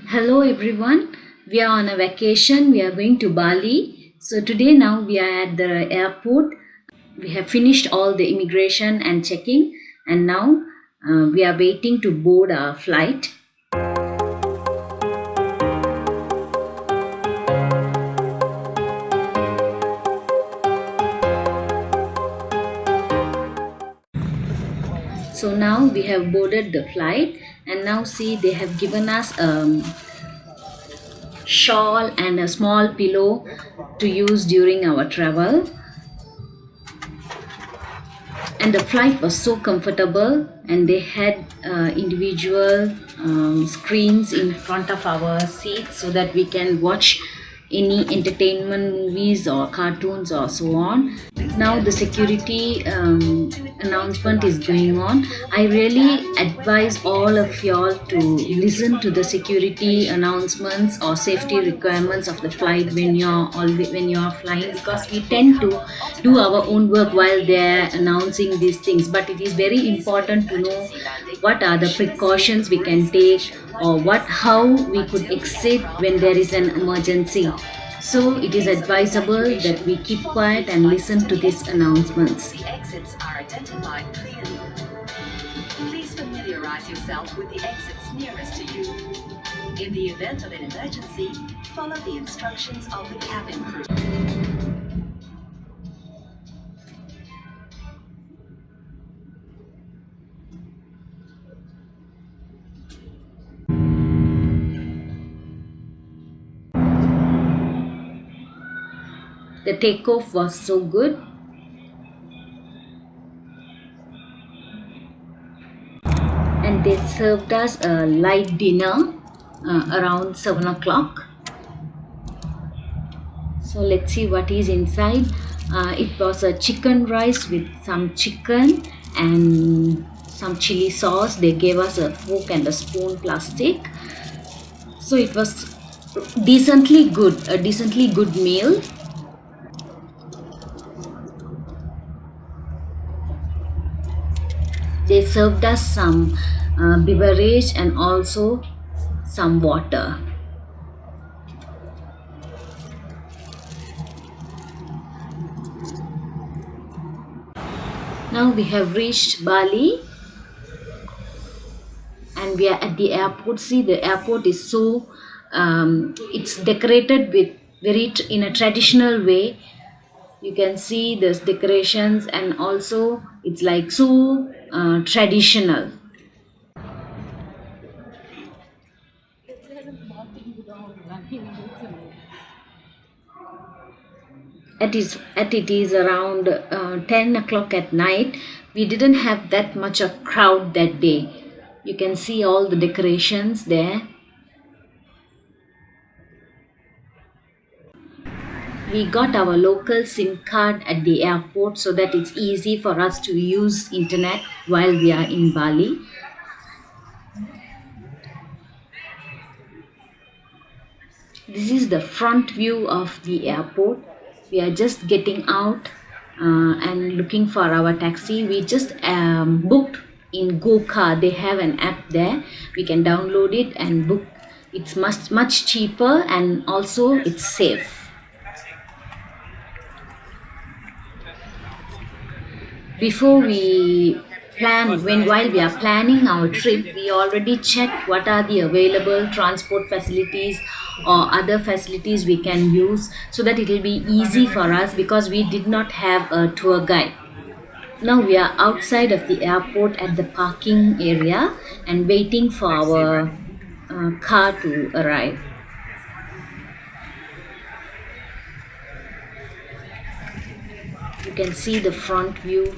Hello everyone, we are on a vacation. We are going to Bali. So today now we are at the airport. We have finished all the immigration and checking, and now we are waiting to board our flight. So now we have boarded the flight, and now see they have given us shawl and a small pillow to use during our travel. And the flight was so comfortable, and they had individual screens in front of our seats so that we can watch any entertainment movies or cartoons or so on. Now the security announcement is going on. I really advise all of y'all to listen to the security announcements or safety requirements of the flight when you're flying, because we tend to do our own work while they're announcing these things, but it is very important to know what are the precautions we can take, or how we could exit when there is an emergency. So it is advisable that we keep quiet and listen to these announcements. The exits are identified clearly. Please familiarize yourself with the exits nearest to you. In the event of an emergency, follow the instructions of the cabin crew. The takeoff was so good. And they served us a light dinner around 7 o'clock. So let's see what is inside. It was a chicken rice with some chicken and some chili sauce. They gave us a fork and a spoon plastic. So it was decently good, a decently good meal. They served us some beverage and also some water. Now we have reached Bali, and we are at the airport. See, the airport is so it's decorated with in a traditional way. You can see this decorations, and also it's like so traditional. It is around 10 o'clock at night. We didn't have that much of crowd that day. You can see all the decorations there. We got our local SIM card at the airport so that it's easy for us to use internet while we are in Bali. This is the front view of the airport. We are just getting out and looking for our taxi. We just booked in GoCar. They have an app there. We can download it and book. It's much cheaper, and also it's safe. Before we while we are planning our trip, we already check what are the available transport facilities or other facilities we can use, so that it will be easy for us, because we did not have a tour guide. Now we are outside of the airport at the parking area and waiting for our car to arrive. You can see the front view.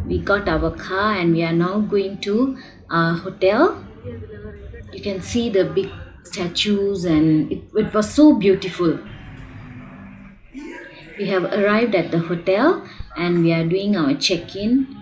We got our car and we are now going to our hotel. You can see the big statues, and it was so beautiful. We have arrived at the hotel and we are doing our check-in.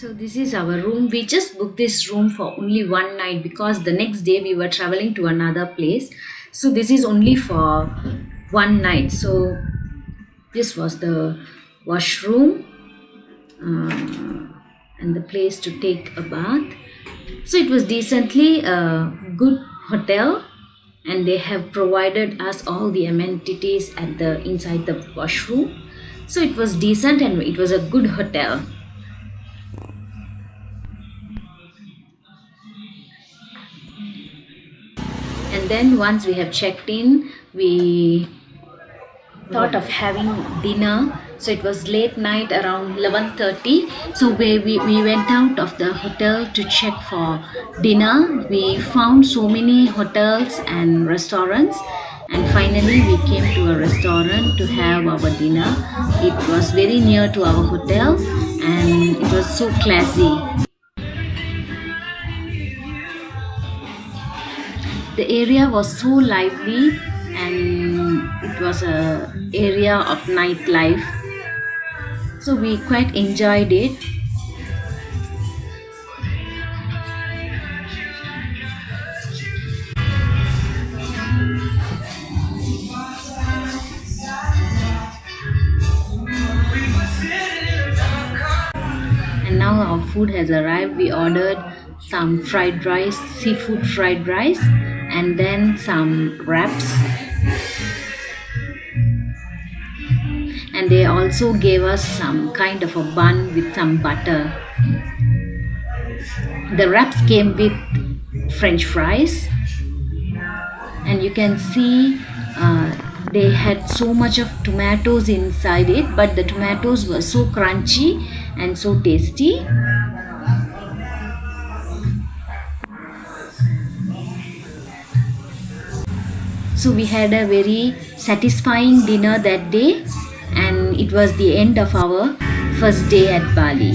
So this is our room. We just booked this room for only one night because the next day we were traveling to another place. So this is only for one night. So this was the washroom and the place to take a bath. So it was decently a good hotel, and they have provided us all the amenities at the inside the washroom. So it was decent and it was a good hotel. And then once we have checked in, we thought of having dinner. So it was late night, around 11:30. So we went out of the hotel to check for dinner. We found so many hotels and restaurants, and finally we came to a restaurant to have our dinner. It was very near to our hotel and it was so classy. The area was so lively and it was a area of nightlife, so we quite enjoyed it. And now our food has arrived. We ordered some fried rice, seafood fried rice, and then some wraps, and they also gave us some kind of a bun with some butter. The wraps came with french fries, and you can see they had so much of tomatoes inside it, but the tomatoes were so crunchy and so tasty. So we had a very satisfying dinner that day, and it was the end of our first day at Bali.